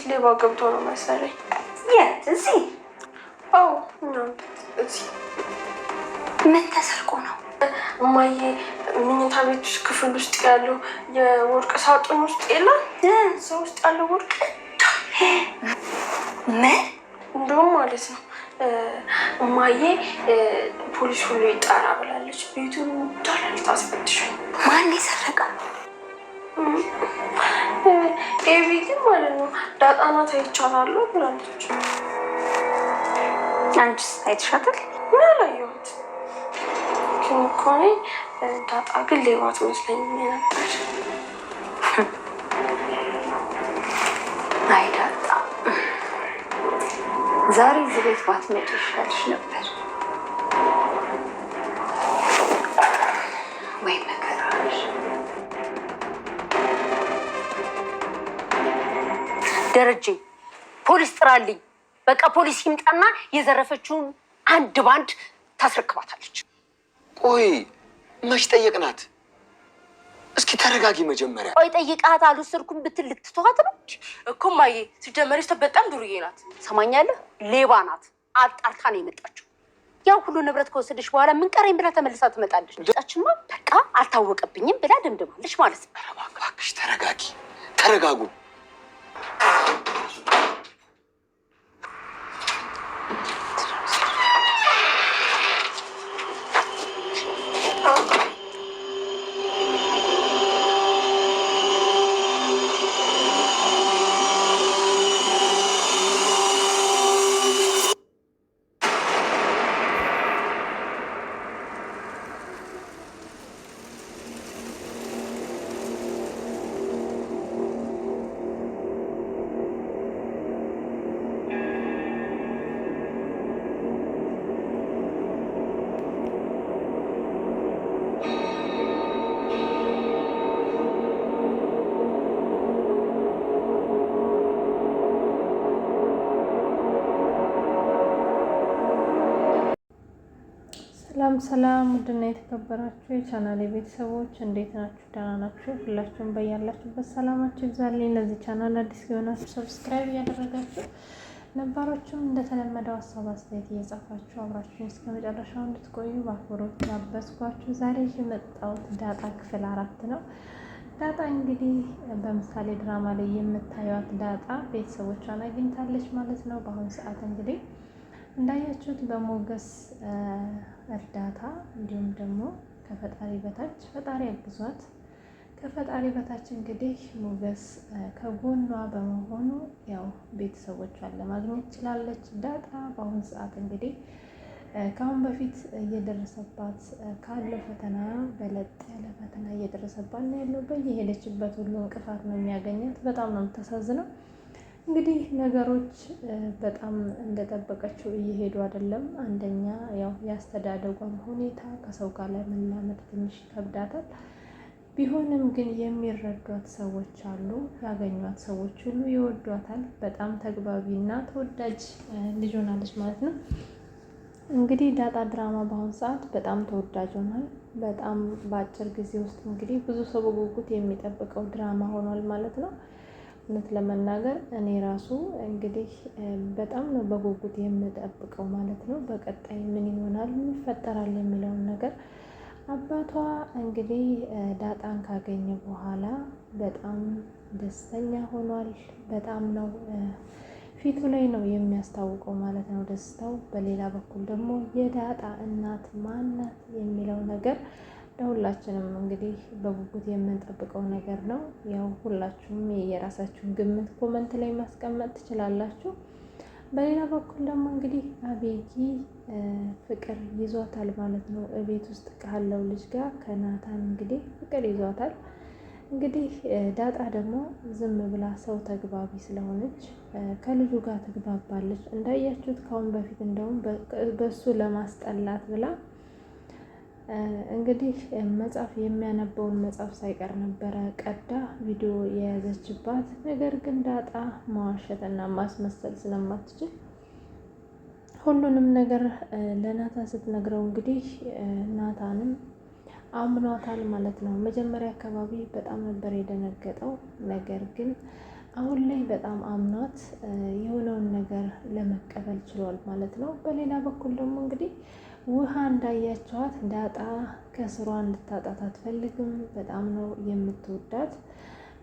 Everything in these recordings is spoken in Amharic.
ቤት ሌባ ገብቶ ነው መሰለኝ። የት? እዚህ? አዎ እዚህ። ምን ተሰርቆ ነው? እማዬ መኝታ ቤት ውስጥ ክፍል ውስጥ ያለው የወርቅ ሳጥን ውስጥ የለም እዛ ውስጥ ያለው ወርቅ ምን እንደውም ማለት ነው እማዬ ፖሊስ ሁሉ ይጣራ ብላለች። ቤቱን እንዳለ ልታስፈትሸው። ማን የሰረቀው? ኤቢ ግን ማለት ነው ዳጣናት አይቻላለሁ ብላለች። አንቺስ አይተሻታል? ምን አላየሁት ግን እኮ እኔ ዳጣ ግን ሌባ ትመስለኝ ነበር። አይ ዳጣ ዛሬ እዚህ ቤት ባትመጪ ይሻልሽ ነበር። ወይ መከራሽ። ደረጀ ፖሊስ ጥራልኝ። በቃ ፖሊስ ይምጣና የዘረፈችውን አንድ ባንድ ታስረክባታለች። ቆይ መች ጠየቅናት? እስኪ ተረጋጊ መጀመሪያ። ቆይ ጠይቃት አልወሰድኩም ብትል ልትተዋት ነው እኮ እማዬ። ሲጀመር በጣም ዱርዬ ናት። ሰማኛለህ? ሌባ ናት። አጣርታ ነው የመጣችው። ያው ሁሉ ንብረት ከወሰደች በኋላ ምን ቀረኝ ብላ ተመልሳ ትመጣለች። ጫችማ በቃ አልታወቀብኝም ብላ ደምድማለች ማለት ነው። እባክሽ ተረጋጊ፣ ተረጋጉ። ሰላም ውድና የተከበራችሁ የቻናሌ ቤተሰቦች እንዴት ናችሁ? ደህና ናችሁ? ሁላችሁም በያላችሁበት ሰላማችሁ ይብዛልኝ። ለዚህ ቻናል አዲስ የሆናችሁ ሰብስክራይብ እያደረጋችሁ ነባሮቹም እንደተለመደው ሀሳብ አስተያየት እየጻፋችሁ አብራችሁን እስከ መጨረሻው እንድትቆዩ በአክብሮት ጋበዝኳችሁ። ዛሬ የመጣሁት ዳጣ ክፍል 4 ነው። ዳጣ እንግዲህ በምሳሌ ድራማ ላይ የምታዩት ዳጣ ቤተሰቦቿን አግኝታለች ማለት ነው። በአሁኑ ሰዓት እንግዲህ እንዳያችሁት በሞገስ እርዳታ እንዲሁም ደግሞ ከፈጣሪ በታች ፈጣሪ አግዟት ከፈጣሪ በታች እንግዲህ ሞገስ ከጎኗ በመሆኑ ያው ቤተሰቦቿን ለማግኘት ችላለች። ዳጣ በአሁኑ ሰዓት እንግዲህ ከአሁን በፊት እየደረሰባት ካለው ፈተና በለጥ ያለ ፈተና እየደረሰባት ነው ያለው። በየሄደችበት ሁሉ እንቅፋት ነው የሚያገኛት። በጣም ነው የምታሳዝነው። እንግዲህ ነገሮች በጣም እንደጠበቀችው እየሄዱ አይደለም። አንደኛ ያው ያስተዳደጓን ሁኔታ ከሰው ጋር ለመላመድ ትንሽ ይከብዳታል። ቢሆንም ግን የሚረዷት ሰዎች አሉ። ያገኟት ሰዎች ሁሉ ይወዷታል። በጣም ተግባቢና ተወዳጅ ልጅ ሆናለች ማለት ነው። እንግዲህ ዳጣ ድራማ በአሁኑ ሰዓት በጣም ተወዳጅ ሆኗል። በጣም በአጭር ጊዜ ውስጥ እንግዲህ ብዙ ሰው በጉጉት የሚጠብቀው ድራማ ሆኗል ማለት ነው። እውነት ለመናገር እኔ ራሱ እንግዲህ በጣም ነው በጉጉት የምጠብቀው ማለት ነው። በቀጣይ ምን ይሆናል ምን ይፈጠራል የሚለውን ነገር አባቷ እንግዲህ ዳጣን ካገኘ በኋላ በጣም ደስተኛ ሆኗል። በጣም ነው ፊቱ ላይ ነው የሚያስታውቀው ማለት ነው ደስታው። በሌላ በኩል ደግሞ የዳጣ እናት ማናት የሚለው ነገር ለሁላችንም እንግዲህ በጉጉት የምንጠብቀው ነገር ነው። ያው ሁላችሁም የራሳችሁን ግምት ኮመንት ላይ ማስቀመጥ ትችላላችሁ። በሌላ በኩል ደግሞ እንግዲህ አቤጊ ፍቅር ይዟታል ማለት ነው። እቤት ውስጥ ካለው ልጅ ጋር ከናታን እንግዲህ ፍቅር ይዟታል። እንግዲህ ዳጣ ደግሞ ዝም ብላ ሰው ተግባቢ ስለሆነች ከልጁ ጋር ትግባባለች። እንዳያችሁት ካሁን በፊት እንደውም በሱ ለማስጠላት ብላ እንግዲህ መጽሐፍ የሚያነበውን መጽሐፍ ሳይቀር ነበረ ቀዳ ቪዲዮ የያዘችባት። ነገር ግን ዳጣ መዋሸትና ማስመሰል ስለማትችል ሁሉንም ነገር ለናታን ስትነግረው እንግዲህ ናታንም አምኗታል ማለት ነው። መጀመሪያ አካባቢ በጣም ነበር የደነገጠው። ነገር ግን አሁን ላይ በጣም አምኗት የሆነውን ነገር ለመቀበል ችሏል ማለት ነው። በሌላ በኩል ደግሞ እንግዲህ ውሃ እንዳያቸዋት ዳጣ ከስሯ እንድታጣት አትፈልግም። በጣም ነው የምትወዳት፣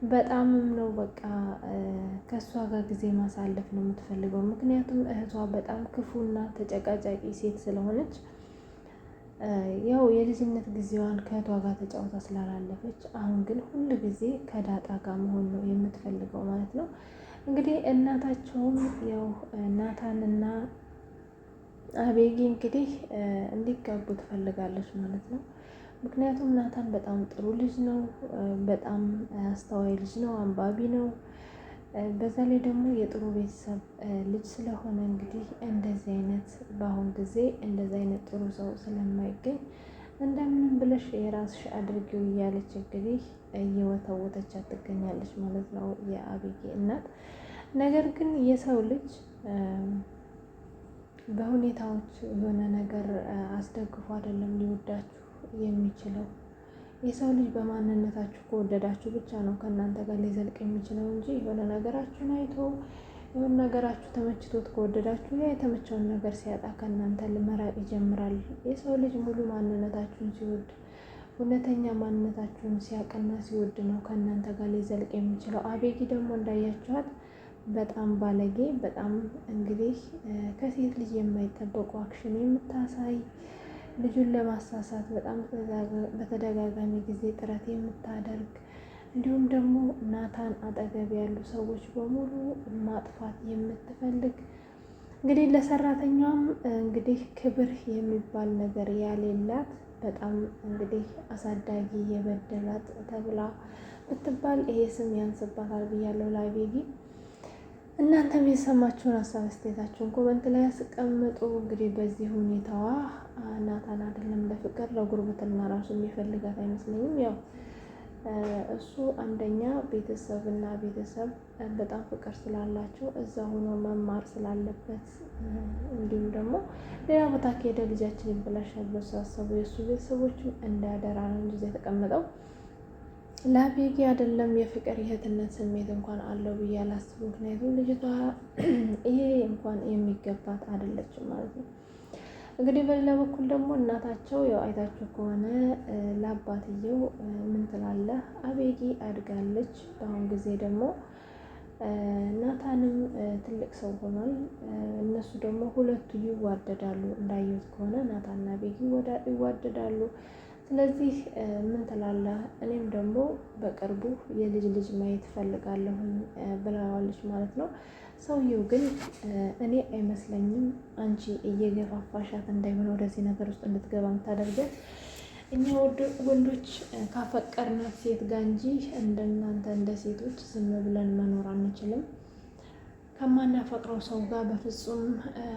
በጣምም ነው በቃ ከእሷ ጋር ጊዜ ማሳለፍ ነው የምትፈልገው። ምክንያቱም እህቷ በጣም ክፉና ተጨቃጫቂ ሴት ስለሆነች ያው የልጅነት ጊዜዋን ከእህቷ ጋር ተጫውታ ስላላለፈች አሁን ግን ሁል ጊዜ ከዳጣ ጋር መሆን ነው የምትፈልገው ማለት ነው። እንግዲህ እናታቸውም ያው ናታንና አቤጊ እንግዲህ እንዲጋቡ ትፈልጋለች ማለት ነው። ምክንያቱም ናታን በጣም ጥሩ ልጅ ነው፣ በጣም አስተዋይ ልጅ ነው፣ አንባቢ ነው። በዛ ላይ ደግሞ የጥሩ ቤተሰብ ልጅ ስለሆነ እንግዲህ እንደዚህ አይነት በአሁን ጊዜ እንደዚህ አይነት ጥሩ ሰው ስለማይገኝ እንደምንም ብለሽ የራስሽ አድርጊው እያለች እንግዲህ እየወተወተቻት ትገኛለች ማለት ነው የአቤጌ እናት። ነገር ግን የሰው ልጅ በሁኔታዎች የሆነ ነገር አስደግፎ አይደለም ሊወዳችሁ የሚችለው። የሰው ልጅ በማንነታችሁ ከወደዳችሁ ብቻ ነው ከእናንተ ጋር ሊዘልቅ የሚችለው እንጂ የሆነ ነገራችሁን አይቶ የሆነ ነገራችሁ ተመችቶት ከወደዳችሁ ያ የተመቸውን ነገር ሲያጣ ከእናንተ መራቅ ይጀምራል። የሰው ልጅ ሙሉ ማንነታችሁን ሲወድ፣ እውነተኛ ማንነታችሁን ሲያቅና ሲወድ ነው ከእናንተ ጋር ሊዘልቅ የሚችለው። አቤጊ ደግሞ እንዳያችኋት በጣም ባለጌ፣ በጣም እንግዲህ ከሴት ልጅ የማይጠበቁ አክሽን የምታሳይ፣ ልጁን ለማሳሳት በጣም በተደጋጋሚ ጊዜ ጥረት የምታደርግ፣ እንዲሁም ደግሞ ናታን አጠገብ ያሉ ሰዎች በሙሉ ማጥፋት የምትፈልግ፣ እንግዲህ ለሰራተኛዋም እንግዲህ ክብር የሚባል ነገር ያሌላት፣ በጣም እንግዲህ አሳዳጊ የበደላት ተብላ ብትባል ይሄ ስም ያንስባታል ብያለሁ ለአቤጊ። እናንተም የሰማችሁን ሀሳብ አስተያየታችሁን ኮመንት ላይ ያስቀምጡ። እንግዲህ በዚህ ሁኔታዋ ናታን አይደለም ለፍቅር ለጉርብትና ራሱ የሚፈልጋት አይመስለኝም። ያው እሱ አንደኛ ቤተሰብና ቤተሰብ በጣም ፍቅር ስላላቸው እዛ ሆኖ መማር ስላለበት፣ እንዲሁም ደግሞ ሌላ ቦታ ከሄደ ልጃችን ይበላሻል በሳሰቡ የእሱ ቤተሰቦችም እንዳያደራ ነው እንጂ የተቀመጠው። ለአቤጊ አይደለም የፍቅር የእህትነት ስሜት እንኳን አለው ብዬ አላስብም። ምክንያቱም ልጅቷ ይሄ እንኳን የሚገባት አይደለችም ማለት ነው። እንግዲህ በሌላ በኩል ደግሞ እናታቸው ያው አይታችሁ ከሆነ ለአባትየው ምን ትላለህ፣ አቤጊ አድጋለች። በአሁን ጊዜ ደግሞ ናታንም ትልቅ ሰው ሆኗል። እነሱ ደግሞ ሁለቱ ይዋደዳሉ። እንዳየሁት ከሆነ ናታንና አቤጊ ይዋደዳሉ። ስለዚህ ምን ትላለህ፣ እኔም ደግሞ በቅርቡ የልጅ ልጅ ማየት ፈልጋለሁኝ ብለዋለች ማለት ነው። ሰውየው ግን እኔ አይመስለኝም አንቺ እየገፋፋሻት እንዳይሆነ ወደዚህ ነገር ውስጥ እንድትገባ የምታደርገት እኛ ወንዶች ካፈቀርናት ሴት ጋር እንጂ እንደናንተ እንደ ሴቶች ዝም ብለን መኖር አንችልም። ከማናፈቅረው ሰው ጋር በፍጹም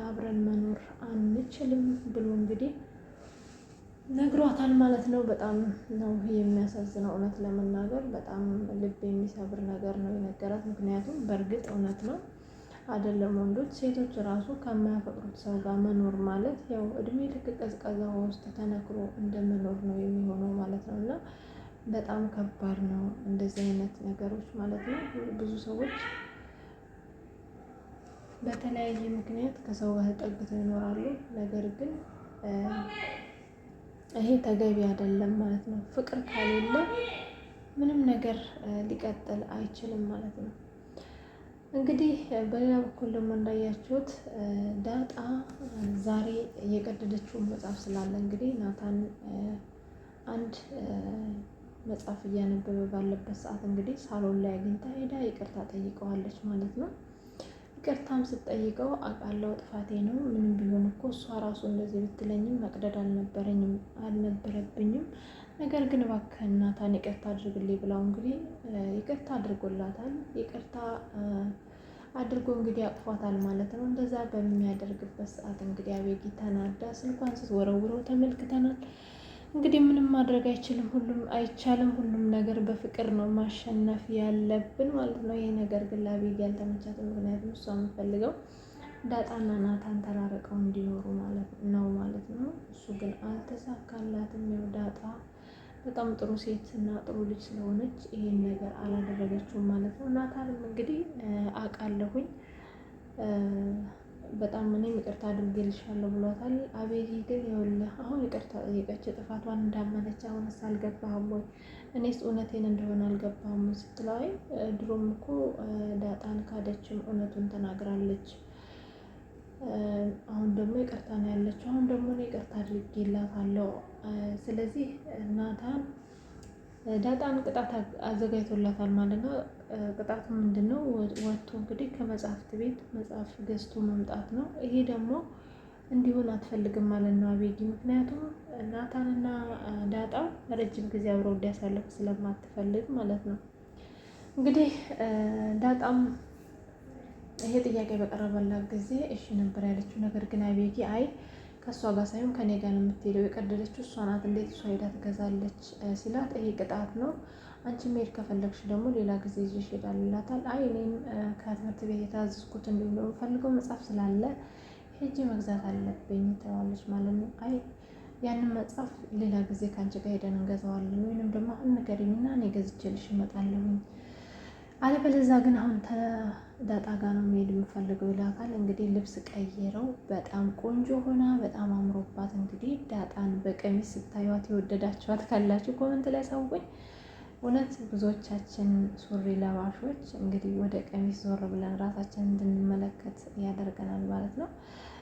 አብረን መኖር አንችልም ብሎ እንግዲህ ነግሯታል ማለት ነው። በጣም ነው የሚያሳዝነው። እውነት ለመናገር በጣም ልብ የሚሰብር ነገር ነው የነገራት። ምክንያቱም በእርግጥ እውነት ነው አይደለም ወንዶች፣ ሴቶች ራሱ ከማያፈቅሩት ሰው ጋር መኖር ማለት ያው እድሜ ልክ ቀዝቃዛ ውስጥ ተነክሮ እንደመኖር ነው የሚሆነው ማለት ነው። እና በጣም ከባድ ነው እንደዚህ አይነት ነገሮች ማለት ነው። ብዙ ሰዎች በተለያየ ምክንያት ከሰው ጋር ተጠግተው ይኖራሉ። ነገር ግን ይሄ ተገቢ አይደለም ማለት ነው። ፍቅር ከሌለ ምንም ነገር ሊቀጥል አይችልም ማለት ነው። እንግዲህ በሌላ በኩል ደግሞ እንዳያችሁት ዳጣ ዛሬ የቀደደችውን መጽሐፍ ስላለ እንግዲህ ናታን አንድ መጽሐፍ እያነበበ ባለበት ሰዓት እንግዲህ ሳሎን ላይ አግኝታ ሄዳ ይቅርታ ጠይቀዋለች ማለት ነው። ይቅርታም ስትጠይቀው አውቃለሁ ጥፋቴ ነው፣ ምንም ቢሆን እኮ እሷ ራሱ እንደዚህ ብትለኝም መቅደድ አልነበረብኝም፣ ነገር ግን እባክህ ናታን ይቅርታ አድርግልኝ ብላው እንግዲህ ይቅርታ አድርጎላታል። ይቅርታ አድርጎ እንግዲህ አቅፏታል ማለት ነው። እንደዛ በሚያደርግበት ሰዓት እንግዲህ አቤጊ ተናዳ ስልኳን ስትወረውረው ተመልክተናል። እንግዲህ ምንም ማድረግ አይቻልም። ሁሉም ነገር በፍቅር ነው ማሸነፍ ያለብን ማለት ነው። ይሄ ነገር ግን ለአቤጊ ያልተመቻትም። ምክንያቱም እሷ የምትፈልገው ዳጣና ናታን ተራርቀው እንዲኖሩ ማለት ነው። እሱ ግን አልተሳካላትም። ያው ዳጣ በጣም ጥሩ ሴት እና ጥሩ ልጅ ስለሆነች ይሄን ነገር አላደረገችውም ማለት ነው። ናታንም እንግዲህ አውቃለሁኝ በጣም እኔም ይቅርታ አድርጌልሻለሁ ብሏታል። አቤጌ ግን ይኸውልህ አሁን ይቅርታ ጠየቀች፣ ጥፋቷን እንዳመነች አሁንስ አልገባህም ወይ? እኔስ እውነቴን እንደሆነ አልገባህም ስትለዋይ ድሮም እኮ ዳጣን ካደችም እውነቱን ተናግራለች። አሁን ደግሞ ይቅርታ ነው ያለችው። አሁን ደግሞ እኔ ይቅርታ አድርጌላታለሁ። ስለዚህ ናታን ዳጣን ቅጣት አዘጋጅቶላታል ማለት ነው። ቅጣቱ ምንድን ነው? ወጥቶ እንግዲህ ከመጽሐፍት ቤት መጽሐፍ ገዝቶ መምጣት ነው። ይሄ ደግሞ እንዲሆን አትፈልግም ማለት ነው አቤጊ። ምክንያቱም ናታንና ዳጣ ረጅም ጊዜ አብረው እንዲያሳልፉ ስለማትፈልግ ማለት ነው። እንግዲህ ዳጣም ይሄ ጥያቄ በቀረበላት ጊዜ እሺ ነበር ያለችው። ነገር ግን አቤጊ አይ ከእሷ ጋር ሳይሆን ከኔ ጋር ነው የምትሄደው፣ የቀደደችው እሷ ናት፣ እንዴት እሷ ሄዳ ትገዛለች ሲላት ይሄ ቅጣት ነው፣ አንቺ መሄድ ከፈለግሽ ደግሞ ሌላ ጊዜ ይዤሽ እሄዳለሁ ይላታል። አይ እኔም ከትምህርት ቤት የታዘዝኩት እንዲሁም ደግሞ ፈልገው መጽሐፍ ስላለ ሄጄ መግዛት አለብኝ ትለዋለች ማለት ነው። አይ ያንን መጽሐፍ ሌላ ጊዜ ከአንቺ ጋር ሄደን እንገዛዋለን፣ ወይንም ደግሞ አሁን ንገሪኝና እኔ ገዝቼልሽ እመጣለሁኝ፣ አለበለዚያ ግን አሁን ዳጣ ጋር ነው መሄድ የምፈልገው ይላታል። እንግዲህ ልብስ ቀይረው በጣም ቆንጆ ሆና በጣም አምሮባት እንግዲህ ዳጣን በቀሚስ ስታዩት የወደዳችኋት ካላችሁ ኮመንት ላይ አሳውቁኝ። እውነት ብዙዎቻችን ሱሪ ለባሾች እንግዲህ ወደ ቀሚስ ዞር ብለን ራሳችን እንድንመለከት ያደርገናል ማለት ነው።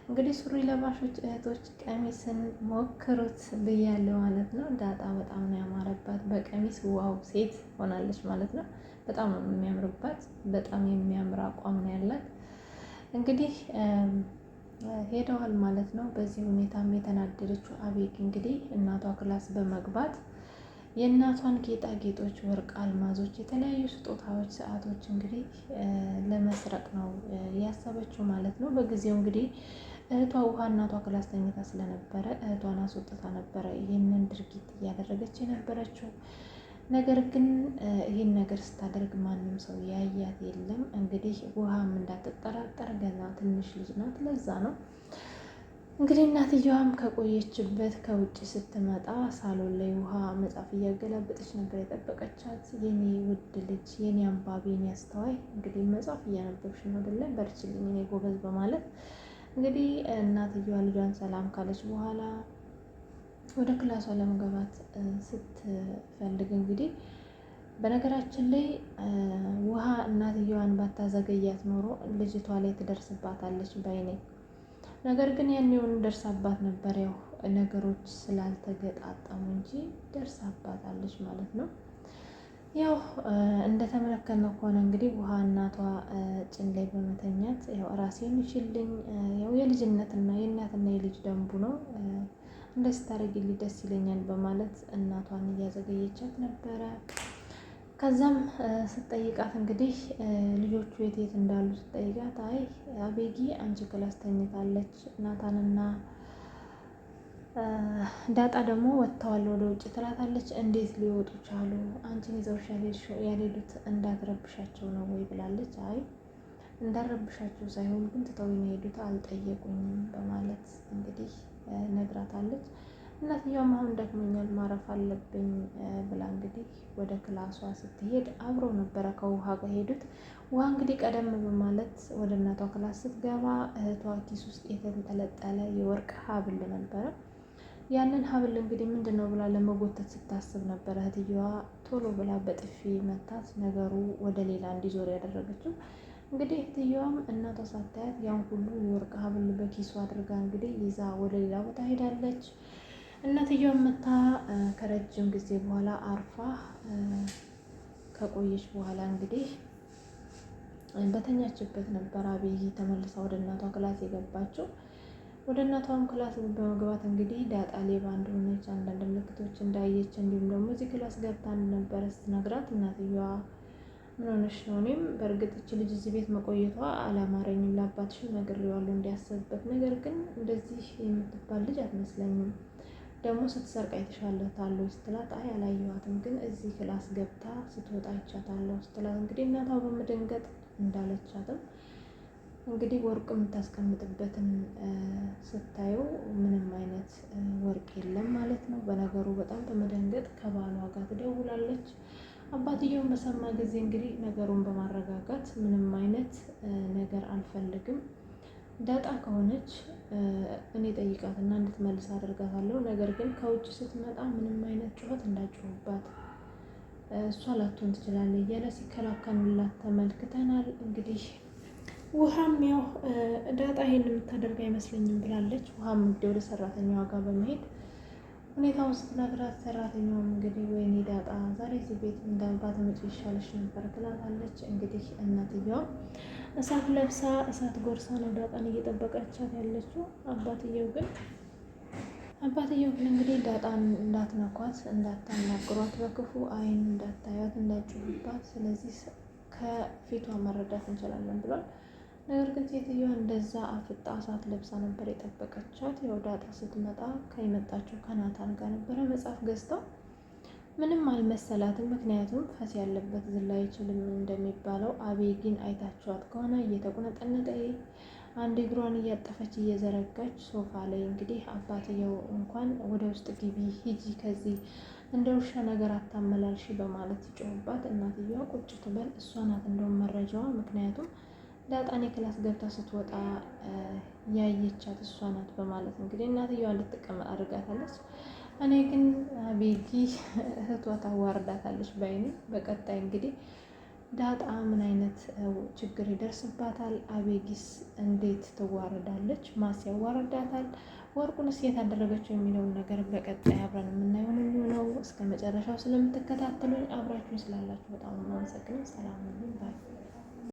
እንግዲህ ሱሪ ለባሾች እህቶች ቀሚስን ሞክሩት ብያለሁ ማለት ነው። ዳጣ በጣም ነው ያማረባት በቀሚስ ዋው ሴት ሆናለች ማለት ነው። በጣም ነው የሚያምርባት። በጣም የሚያምር አቋም ነው ያላት። እንግዲህ ሄደዋል ማለት ነው። በዚህ ሁኔታም የተናደደችው አቤጊ እንግዲህ እናቷ ክላስ በመግባት የእናቷን ጌጣጌጦች፣ ወርቅ፣ አልማዞች፣ የተለያዩ ስጦታዎች፣ ሰዓቶች እንግዲህ ለመስረቅ ነው ያሰበችው ማለት ነው። በጊዜው እንግዲህ እህቷ ውሃ እናቷ ክላስ ተኝታ ስለነበረ እህቷን አስወጥታ ነበረ ይህንን ድርጊት እያደረገች የነበረችው። ነገር ግን ይህን ነገር ስታደርግ ማንም ሰው ያያት የለም። እንግዲህ ውሃም እንዳትጠራጠር ገና ትንሽ ልጅ ናት፣ ለዛ ነው እንግዲህ እናትየዋም ከቆየችበት ከውጭ ስትመጣ ሳሎን ላይ ውሃ መጽሐፍ እያገላበጠች ነበር የጠበቀቻት። የኔ ውድ ልጅ፣ የኔ አንባቢ፣ የኔ አስተዋይ፣ እንግዲህ መጽሐፍ እያነበብሽ ነው አይደለ? በርችልኝ የኔ ጎበዝ በማለት እንግዲህ እናትየዋ ልጇን ሰላም ካለች በኋላ ወደ ክላሷ ለመግባት ስትፈልግ እንግዲህ በነገራችን ላይ ውሃ እናትየዋን ባታዘገያት ኖሮ ልጅቷ ላይ ትደርስባታለች ባይኔ። ነገር ግን ያኔውን ደርሳባት ነበር። ያው ነገሮች ስላልተገጣጠሙ እንጂ ደርሳባታለች ማለት ነው። ያው እንደተመለከትነው ከሆነ እንግዲህ ውሃ እናቷ ጭን ላይ በመተኛት ያው ራሴን ይችልኝ ያው የልጅነትና የእናትና የልጅ ደንቡ ነው እንደዚህ ታደርጊልኝ ደስ ይለኛል በማለት እናቷን እያዘገየቻት ነበረ። ከዛም ስትጠይቃት እንግዲህ ልጆቹ የት የት እንዳሉ ስትጠይቃት አይ አቤጊ አንቺ ክላስ ተኝታለች፣ ናታንና ዳጣ ደግሞ ወጥተዋል ወደ ውጭ ትላታለች። እንዴት ሊወጡ ቻሉ? አንቺን ይዘውሽ ያልሄዱት እንዳትረብሻቸው ነው ወይ ብላለች። አይ እንዳረብሻቸው ሳይሆን ግን ትተውኝ የሄዱት አልጠየቁኝም በማለት እንግዲህ ነግራታለች። እናትየውም አሁን ደክሞኛል ማረፍ አለብኝ ብላ እንግዲህ ወደ ክላሷ ስትሄድ አብረው ነበረ ከውሃ ጋር ሄዱት። ውሃ እንግዲህ ቀደም በማለት ወደ እናቷ ክላስ ስትገባ እህቷ ኪስ ውስጥ የተንጠለጠለ የወርቅ ሀብል ነበረ። ያንን ሀብል እንግዲህ ምንድን ነው ብላ ለመጎተት ስታስብ ነበረ እህትየዋ ቶሎ ብላ በጥፊ መታት ነገሩ ወደ ሌላ እንዲዞር ያደረገችው። እንግዲህ እህትየዋም እናቷ ሳታያት ያን ሁሉ የወርቅ ሀብል በኪሱ አድርጋ እንግዲህ ይዛ ወደ ሌላ ቦታ ሄዳለች። እናትየዋም መታ ከረጅም ጊዜ በኋላ አርፋ ከቆየች በኋላ እንግዲህ በተኛችበት ነበር አቤጊ ተመልሳ ወደ እናቷ ክላስ የገባችው። ወደ እናቷም ክላስ በመግባት እንግዲህ ዳጣ ሌባ እንደሆነች አንዳንድ ምልክቶች እንዳየች እንዲሁም ደግሞ እዚህ ክላስ ገብታ እንደነበረ ስትነግራት እናትየዋ ምን ሆነሽ ነው? እኔም በእርግጥ እች ልጅ እዚህ ቤት መቆየቷ አላማረኝም፣ ለአባትሽም ነግሬዋለሁ እንዲያስብበት፣ ነገር ግን እንደዚህ የምትባል ልጅ አትመስለኝም፣ ደግሞ ስትሰርቅ አይተሻለታለሁ ስትላት አይ አላየኋትም፣ ግን እዚህ ክላስ ገብታ ስትወጣ አይቻታለሁ ስትላት እንግዲህ እናቷ በመደንገጥ እንዳለቻትም እንግዲህ ወርቅ የምታስቀምጥበትን ስታዩ ምንም አይነት ወርቅ የለም ማለት ነው። በነገሩ በጣም በመደንገጥ ከባሏ ጋር ትደውላለች። አባትየውን በሰማ ጊዜ እንግዲህ ነገሩን በማረጋጋት ምንም አይነት ነገር አልፈልግም፣ ዳጣ ከሆነች እኔ ጠይቃትና እንድትመልስ አደርጋታለሁ። ነገር ግን ከውጭ ስትመጣ ምንም አይነት ጩኸት እንዳጮሁባት እሷ ላትሆን ትችላለች እያለ ሲከላከሉላት ተመልክተናል። እንግዲህ ውሃም ያው ዳጣ ይሄን የምታደርግ አይመስለኝም ብላለች። ውሃም እንግዲህ ወደ ሰራተኛዋ ጋር በመሄድ ሁኔታውን ስትነግራት ሰራተኛውም እንግዲህ ወይኔ ዳጣ ዛሬ እዚህ ቤት ባትመጪ ይሻልሽ ነበር ትላታለች። እንግዲህ እናትየዋ እሳት ለብሳ እሳት ጎርሳ ነው ዳጣን እየጠበቀቻት ያለችው። አባትየው ግን እንግዲህ ዳጣን እንዳትነኳት፣ እንዳታናግሯት፣ በክፉ አይን እንዳታያት፣ እንዳትጩሁባት፣ ስለዚህ ከፊቷ መረዳት እንችላለን ብሏል። ነገር ግን ሴትዮዋ እንደዛ አፍጣ እሳት ለብሳ ነበር የጠበቀቻት። ያው ዳጣ ስትመጣ ከመጣችው ከናታን ጋር ነበረ መጽሐፍ ገዝተው ምንም አልመሰላትም። ምክንያቱም ፈስ ያለበት ዝላ አይችልም እንደሚባለው። አቤጊን አይታችኋት ከሆነ እየተቁነጠነጠ አንድ እግሯን እያጠፈች እየዘረጋች ሶፋ ላይ እንግዲህ አባትየው እንኳን ወደ ውስጥ ግቢ ሂጂ ከዚህ እንደ ውሻ ነገር አታመላልሺ በማለት ሲጮህባት እናትየዋ ቁጭ ትበል እሷ ናት እንደውም መረጃዋ። ምክንያቱም ዳጣኔ ክላስ ገብታ ስትወጣ ያየቻት እሷ ናት በማለት እንግዲህ እናትየዋ እንድትቀመጥ አድርጋታለች። እኔ ግን አቤጊ እህቷ ታዋርዳታለች ባይኔ። በቀጣይ እንግዲህ ዳጣ ምን አይነት ችግር ይደርስባታል? አቤጊስ እንዴት ትዋረዳለች? ማስ ያዋረዳታል? ወርቁንስ የታደረገችው የሚለውን ነገር በቀጣይ አብረን የምናየው ነው። እስከ መጨረሻው ስለምትከታተሉኝ አብራችሁን ስላላችሁ በጣም አመሰግናለሁ። ሰላም ሁኑ ባይ